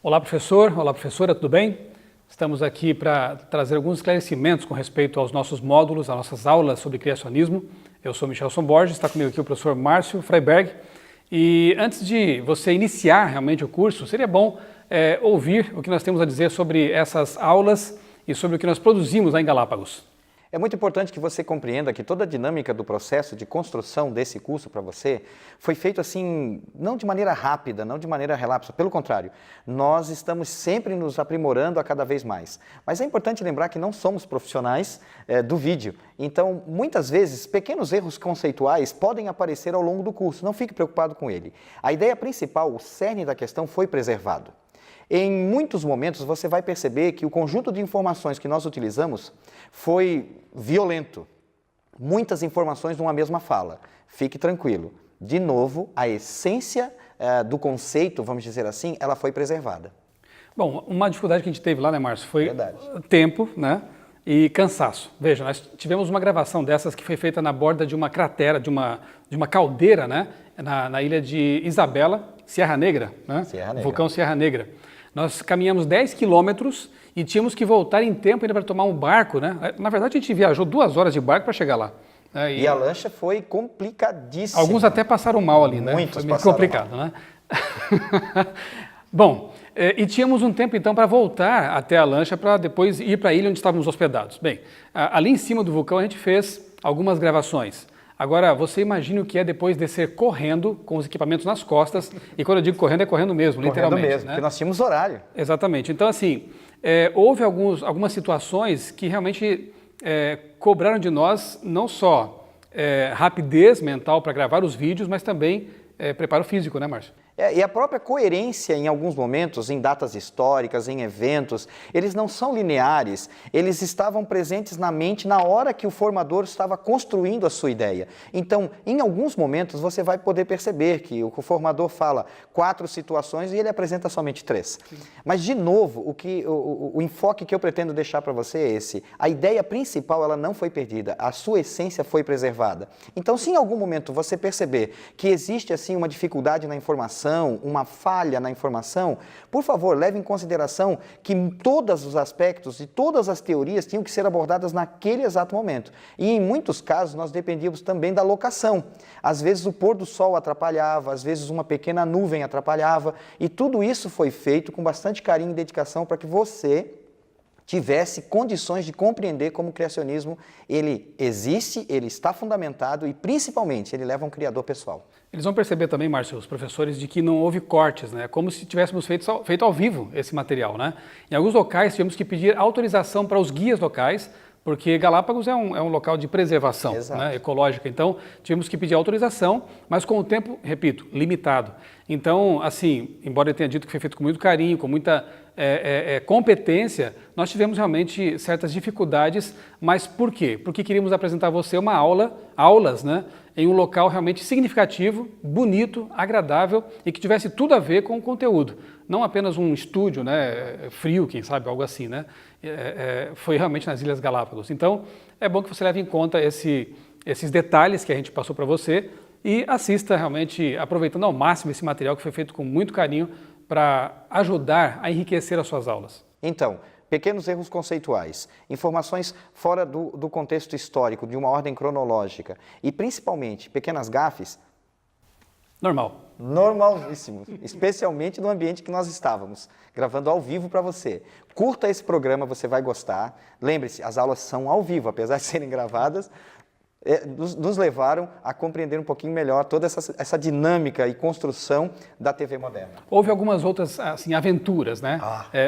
Olá, professor. Olá, professora, tudo bem? Estamos aqui para trazer alguns esclarecimentos com respeito aos nossos módulos, às nossas aulas sobre criacionismo. Eu sou Michelson Borges, está comigo aqui o professor Márcio Freiberg. E antes de você iniciar realmente o curso, seria bom ouvir o que nós temos a dizer sobre essas aulas e sobre o que nós produzimos lá em Galápagos. É muito importante que você compreenda que toda a dinâmica do processo de construção desse curso para você foi feito assim, não de maneira rápida, não de maneira relapsa, pelo contrário, nós estamos sempre nos aprimorando a cada vez mais. Mas é importante lembrar que não somos profissionais do vídeo, então muitas vezes pequenos erros conceituais podem aparecer ao longo do curso, não fique preocupado com ele. A ideia principal, o cerne da questão foi preservado. Em muitos momentos você vai perceber que o conjunto de informações que nós utilizamos foi violento. Muitas informações numa mesma fala. Fique tranquilo. De novo, a essência do conceito, vamos dizer assim, ela foi preservada. Bom, uma dificuldade que a gente teve lá, né, Márcio, foi tempo, né, e cansaço. Veja, nós tivemos uma gravação dessas que foi feita na borda de uma cratera, de uma caldeira, né, na ilha de Isabela, Serra Negra, né, vulcão Serra Negra. Nós caminhamos 10 quilômetros e tínhamos que voltar em tempo ainda para tomar um barco, né? Na verdade, a gente viajou 2 horas de barco para chegar lá. E a lancha foi complicadíssima. Alguns até passaram mal ali, né? Muitos foi meio complicado, né? Bom, e tínhamos um tempo então para voltar até a lancha para depois ir para a ilha onde estávamos hospedados. Bem, ali em cima do vulcão a gente fez algumas gravações. Agora, você imagine o que é depois descer correndo com os equipamentos nas costas, e quando eu digo correndo, é correndo mesmo, literalmente. Correndo mesmo, né? porque nós tínhamos horário. Exatamente. Então, assim, houve algumas situações que realmente cobraram de nós não só rapidez mental para gravar os vídeos, mas também preparo físico, né, Márcio? E a própria coerência em alguns momentos, em datas históricas, em eventos, eles não são lineares, eles estavam presentes na mente na hora que o formador estava construindo a sua ideia. Então, em alguns momentos, você vai poder perceber que o formador fala 4 situações e ele apresenta somente 3. Sim. Mas, de novo, o enfoque que eu pretendo deixar para você é esse. A ideia principal, ela não foi perdida, a sua essência foi preservada. Então, se em algum momento você perceber que existe, assim, uma dificuldade na informação, uma falha na informação, por favor, leve em consideração que todos os aspectos e todas as teorias tinham que ser abordadas naquele exato momento. E em muitos casos nós dependíamos também da locação. Às vezes o pôr do sol atrapalhava, às vezes uma pequena nuvem atrapalhava, e tudo isso foi feito com bastante carinho e dedicação para que você tivesse condições de compreender como o criacionismo ele existe, ele está fundamentado e, principalmente, ele leva a um criador pessoal. Eles vão perceber também, Márcio, os professores, de que não houve cortes, né? Como se tivéssemos feito ao vivo esse material, né? Em alguns locais tivemos que pedir autorização para os guias locais, porque Galápagos é um local de preservação, né, ecológica, então tivemos que pedir autorização, mas com o tempo, repito, limitado. Então, assim, embora eu tenha dito que foi feito com muito carinho, com muita competência, nós tivemos realmente certas dificuldades, mas por quê? Porque queríamos apresentar a você aulas, né, em um local realmente significativo, bonito, agradável e que tivesse tudo a ver com o conteúdo. Não apenas um estúdio, né, frio, quem sabe, algo assim, né? Foi realmente nas Ilhas Galápagos. Então, é bom que você leve em conta esses detalhes que a gente passou para você e assista realmente, aproveitando ao máximo esse material que foi feito com muito carinho para ajudar a enriquecer as suas aulas. Então, pequenos erros conceituais, informações fora do contexto histórico, de uma ordem cronológica e, principalmente, pequenas gafes. Normalíssimos, especialmente no ambiente que nós estávamos, gravando ao vivo para você. Curta esse programa, você vai gostar. Lembre-se, as aulas são ao vivo, apesar de serem gravadas, nos levaram a compreender um pouquinho melhor toda essa dinâmica e construção da TV moderna. Houve algumas outras assim, aventuras, né?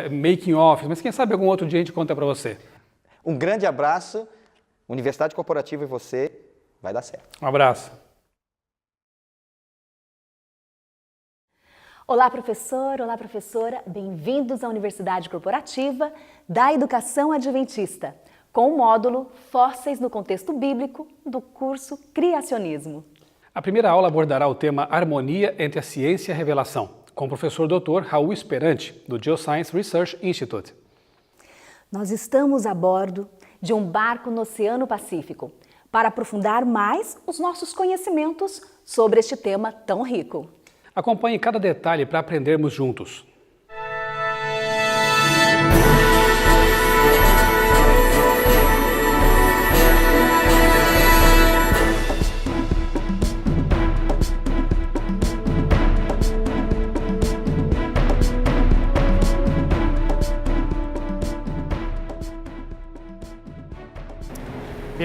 Making off, mas quem sabe algum outro dia a gente conta para você. Um grande abraço, Universidade Corporativa e você, vai dar certo. Um abraço. Olá, professor, olá, professora, bem-vindos à Universidade Corporativa da Educação Adventista, com o módulo Fósseis no Contexto Bíblico do curso Criacionismo. A primeira aula abordará o tema Harmonia entre a Ciência e a Revelação, com o professor Dr. Raul Esperante, do Geoscience Research Institute. Nós estamos a bordo de um barco no Oceano Pacífico para aprofundar mais os nossos conhecimentos sobre este tema tão rico. Acompanhe cada detalhe para aprendermos juntos.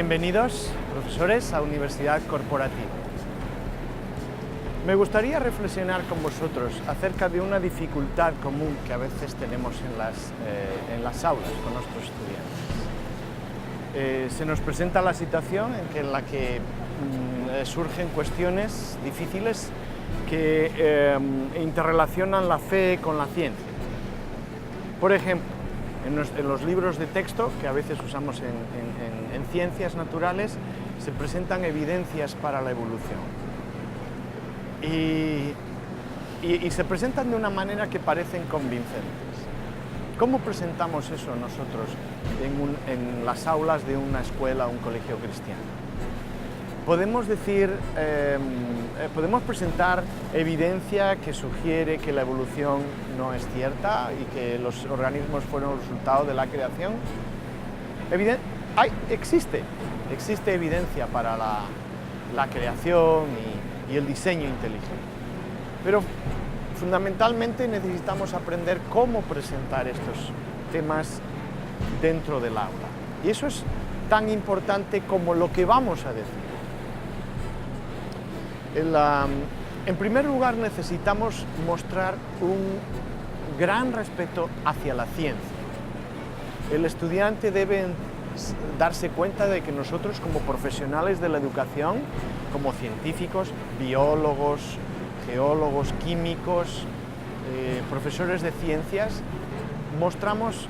Bienvenidos, profesores, a Universidad Corporativa. Me gustaría reflexionar con vosotros acerca de una dificultad común que a veces tenemos en las aulas con nuestros estudiantes. Se nos presenta la situación en la que surgen cuestiones difíciles que interrelacionan la fe con la ciencia. Por ejemplo, en los libros de texto que a veces usamos en ciencias naturales se presentan evidencias para la evolución y se presentan de una manera que parecen convincentes. ¿Cómo presentamos eso nosotros en las aulas de una escuela o un colegio cristiano? Podemos decir, podemos presentar evidencia que sugiere que la evolución no es cierta y que los organismos fueron resultado de la creación. Existe evidencia para la creación y el diseño inteligente. Pero fundamentalmente necesitamos aprender cómo presentar estos temas dentro del aula. Y eso es tan importante como lo que vamos a decir. En primer lugar, necesitamos mostrar un gran respeto hacia la ciencia. El estudiante debe darse cuenta de que nosotros, como profesionales de la educación, como científicos, biólogos, geólogos, químicos, profesores de ciencias, mostramos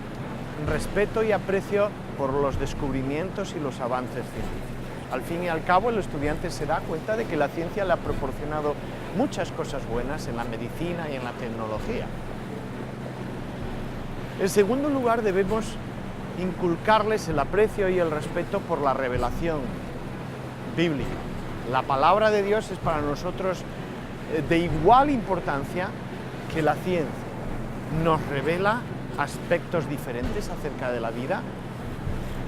respeto y aprecio por los descubrimientos y los avances científicos. Al fin y al cabo, el estudiante se da cuenta de que la ciencia le ha proporcionado muchas cosas buenas en la medicina y en la tecnología. En segundo lugar, debemos inculcarles el aprecio y el respeto por la revelación bíblica. La palabra de Dios es para nosotros de igual importancia que la ciencia. Nos revela aspectos diferentes acerca de la vida,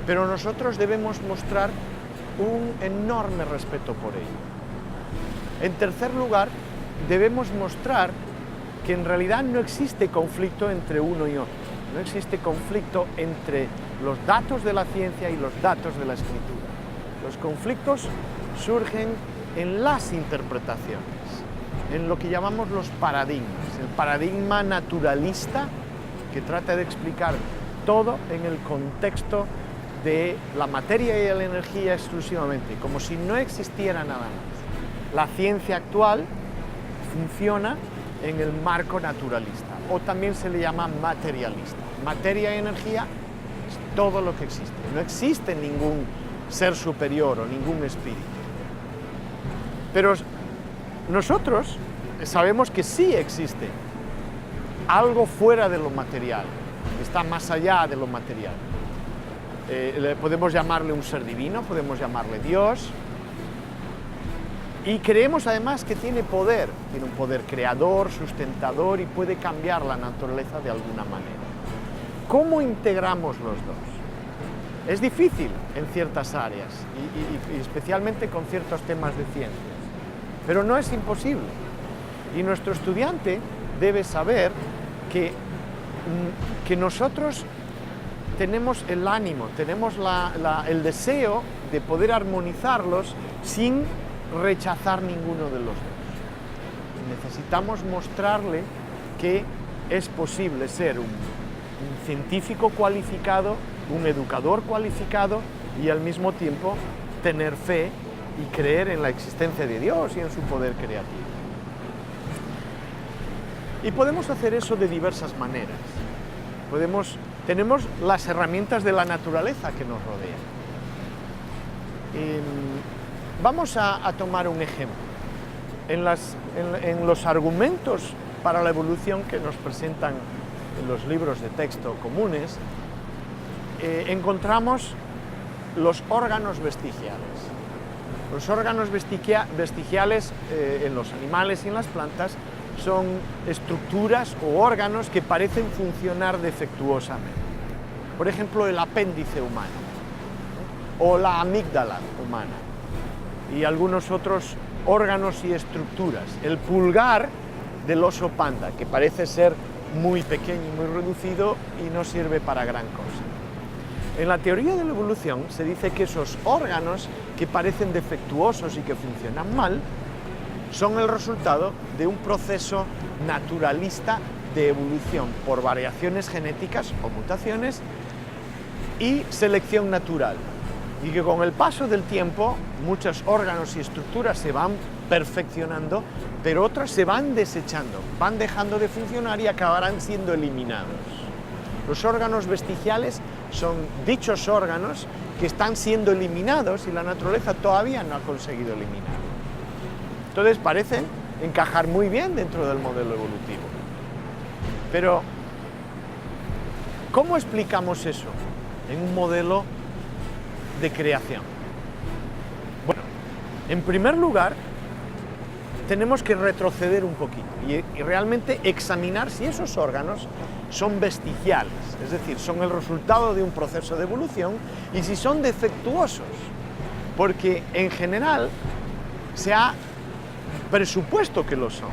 pero nosotros debemos mostrar un enorme respeto por ello. En tercer lugar, debemos mostrar que en realidad no existe conflicto entre uno y otro. No existe conflicto entre los datos de la ciencia y los datos de la escritura. Los conflictos surgen en las interpretaciones, en lo que llamamos los paradigmas. El paradigma naturalista, que trata de explicar todo en el contexto de la materia y la energía exclusivamente, como si no existiera nada más. La ciencia actual funciona en el marco naturalista, o también se le llama materialista. Materia y energía es todo lo que existe. No existe ningún ser superior o ningún espíritu. Pero nosotros sabemos que sí existe algo fuera de lo material, que está más allá de lo material. Podemos llamarle un ser divino, podemos llamarle Dios, y creemos además que tiene un poder creador, sustentador y puede cambiar la naturaleza de alguna manera. ¿Cómo integramos los dos? Es difícil en ciertas áreas y especialmente con ciertos temas de ciencias, pero no es imposible. Y nuestro estudiante debe saber que nosotros tenemos el ánimo, tenemos el deseo de poder armonizarlos sin rechazar ninguno de los dos. Necesitamos mostrarle que es posible ser un científico cualificado, un educador cualificado y al mismo tiempo tener fe y creer en la existencia de Dios y en su poder creativo. Y podemos hacer eso de diversas maneras. Tenemos las herramientas de la naturaleza que nos rodean. Vamos a tomar un ejemplo. En los argumentos para la evolución que nos presentan en los libros de texto comunes, encontramos los órganos vestigiales. Los órganos vestigiales en los animales y en las plantas son estructuras o órganos que parecen funcionar defectuosamente. Por ejemplo, el apéndice humano o la amígdala humana y algunos otros órganos y estructuras. El pulgar del oso panda, que parece ser muy pequeño y muy reducido y no sirve para gran cosa. En la teoría de la evolución se dice que esos órganos que parecen defectuosos y que funcionan mal son el resultado de un proceso naturalista de evolución por variaciones genéticas o mutaciones y selección natural. Y que con el paso del tiempo muchos órganos y estructuras se van perfeccionando, pero otras se van desechando, van dejando de funcionar y acabarán siendo eliminados. Los órganos vestigiales son dichos órganos que están siendo eliminados y la naturaleza todavía no ha conseguido eliminarlos. Entonces parecen encajar muy bien dentro del modelo evolutivo. Pero, ¿cómo explicamos eso en un modelo de creación? Bueno, en primer lugar, tenemos que retroceder un poquito y realmente examinar si esos órganos son vestigiales, es decir, son el resultado de un proceso de evolución, y si son defectuosos, porque en general se ha presupuesto que lo son.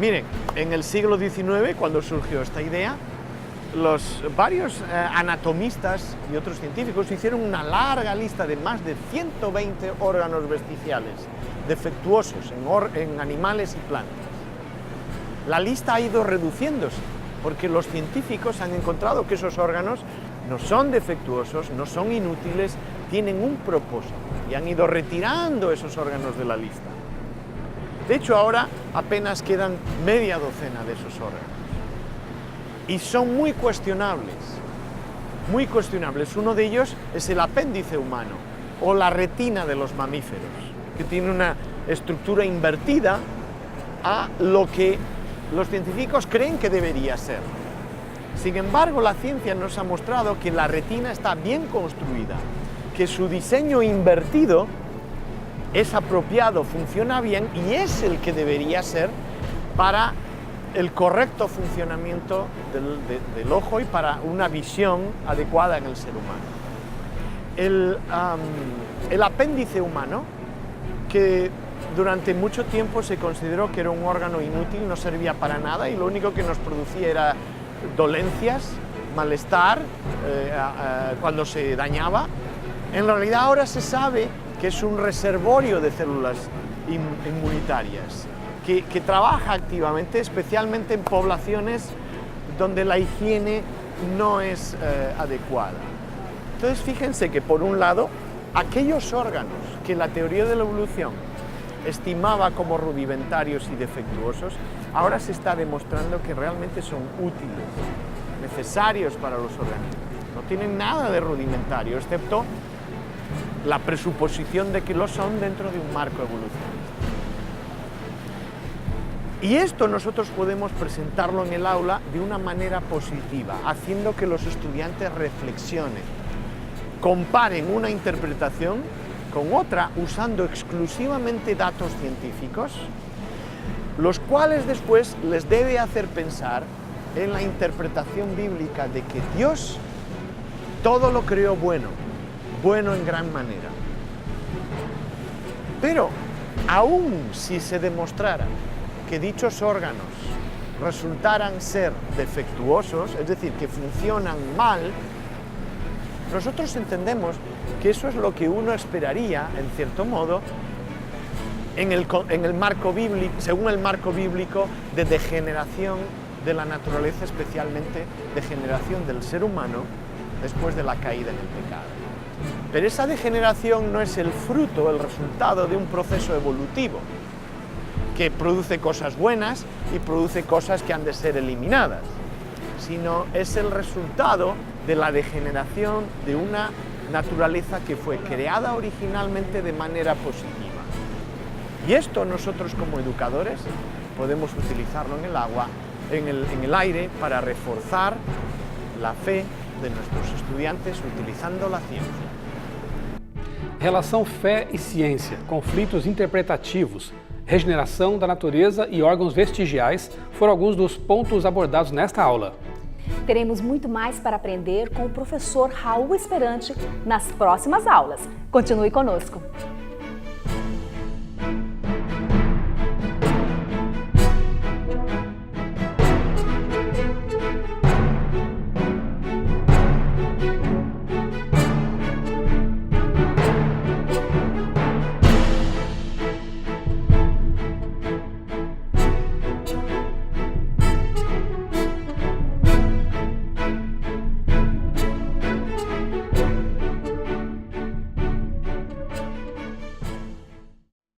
Miren, en el siglo XIX, cuando surgió esta idea, varios anatomistas y otros científicos hicieron una larga lista de más de 120 órganos vestigiales defectuosos en animales y plantas. La lista ha ido reduciéndose porque los científicos han encontrado que esos órganos no son defectuosos, no son inútiles, tienen un propósito y han ido retirando esos órganos de la lista. De hecho, ahora apenas quedan media docena de esos órganos. Y son muy cuestionables, muy cuestionables. Uno de ellos es el apéndice humano o la retina de los mamíferos, que tiene una estructura invertida a lo que los científicos creen que debería ser. Sin embargo, la ciencia nos ha mostrado que la retina está bien construida, que su diseño invertido es apropiado, funciona bien y es el que debería ser para el correcto funcionamiento del ojo y para una visión adecuada en el ser humano. El apéndice humano, que durante mucho tiempo se consideró que era un órgano inútil, no servía para nada y lo único que nos producía era dolencias, malestar cuando se dañaba. En realidad ahora se sabe que es un reservorio de células inmunitarias, que trabaja activamente, especialmente en poblaciones donde la higiene no es adecuada. Entonces fíjense que por un lado, aquellos órganos que la teoría de la evolución estimaba como rudimentarios y defectuosos, ahora se está demostrando que realmente son útiles, necesarios para los organismos. No tienen nada de rudimentario, excepto la presuposición de que lo son dentro de un marco evolucionista. Y esto nosotros podemos presentarlo en el aula de una manera positiva, haciendo que los estudiantes reflexionen, comparen una interpretación con otra usando exclusivamente datos científicos, los cuales después les debe hacer pensar en la interpretación bíblica de que Dios todo lo creó bueno, bueno en gran manera. Pero aún si se demostrara que dichos órganos resultaran ser defectuosos, es decir, que funcionan mal, nosotros entendemos que eso es lo que uno esperaría, en cierto modo, en el marco bíblico, según el marco bíblico de degeneración de la naturaleza, especialmente degeneración del ser humano después de la caída en el pecado. Pero esa degeneración no es el fruto, el resultado de un proceso evolutivo que produce cosas buenas y produce cosas que han de ser eliminadas, sino es el resultado de la degeneración de una naturaleza que fue creada originalmente de manera positiva. Y esto nosotros como educadores podemos utilizarlo en el agua, en el aire, para reforzar la fe de nuestros estudiantes utilizando la ciencia. Relação fé e ciência, conflitos interpretativos, regeneração da natureza e órgãos vestigiais foram alguns dos pontos abordados nesta aula. Teremos muito mais para aprender com o professor Raul Esperante nas próximas aulas. Continue conosco!